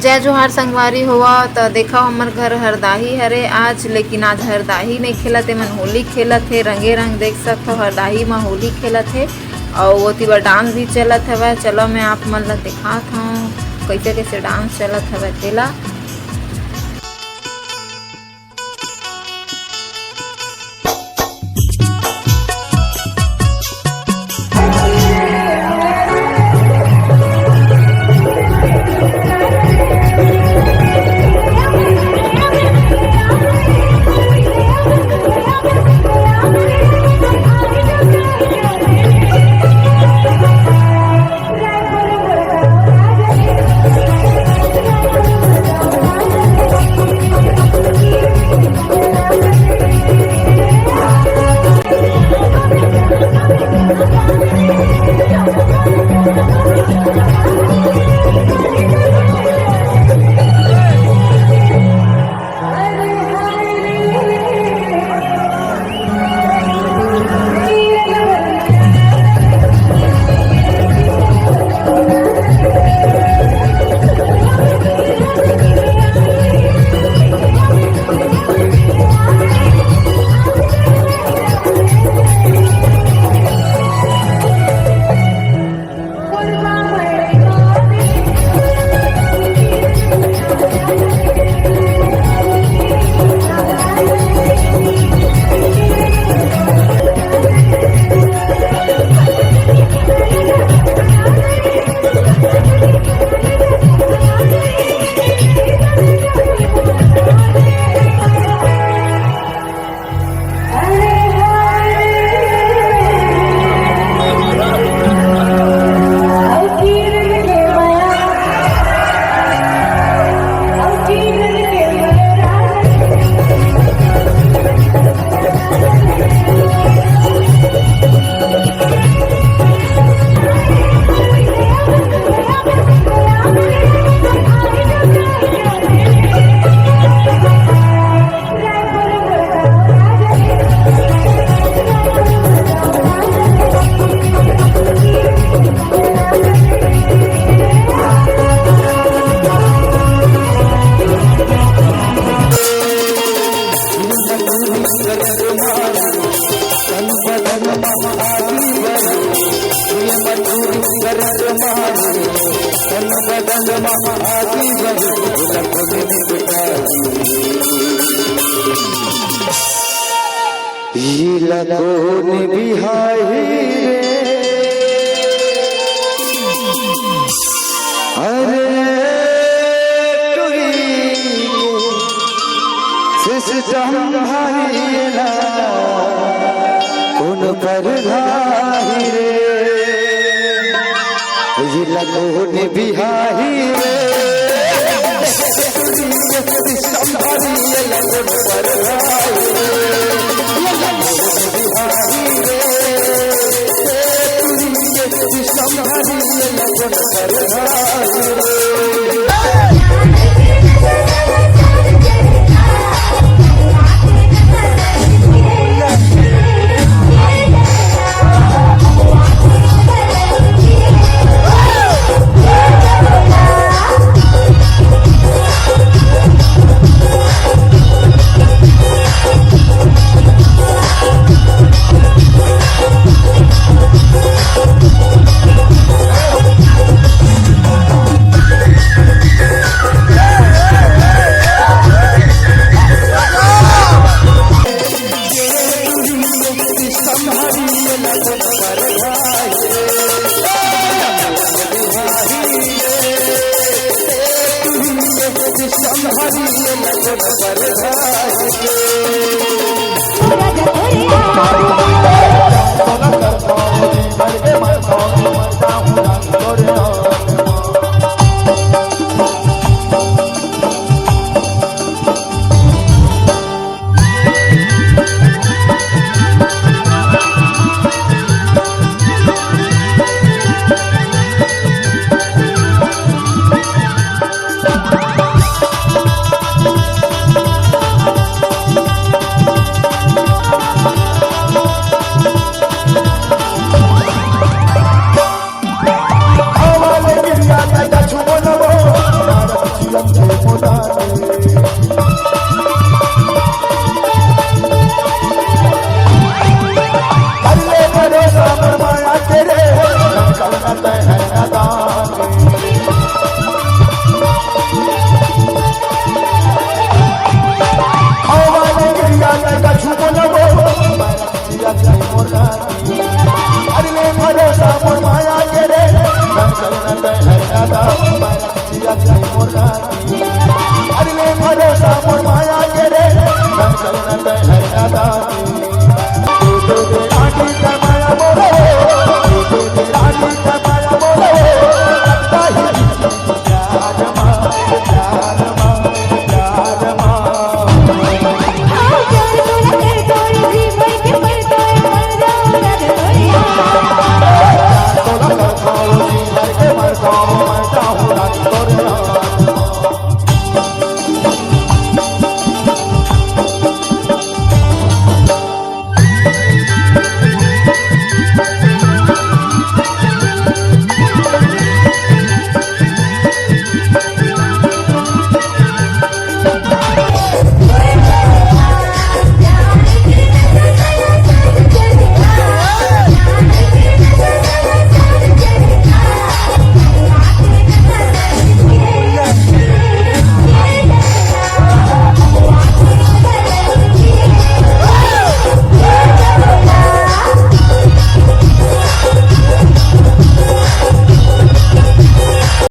जय जोहार संगवारी होवा। तो देखा हमर घर हरदाही हरे आज, लेकिन आज हरदाही नहीं खेलत, मन होली खेलत है। रंगे रंग देख सकते हो, हरदाही में होली खेलत है और वो तीबा डांस भी चलत हवे। चलो मैं आप मन ला दिखात हूँ कैसे कैसे डांस चलत हवे तेला। लगोन बिहारी अरे सिस्टम भारीला कौन पर धाही रे, ये लगोन बिहारी रे सिस्टम भारीला कौन पर धाही बहन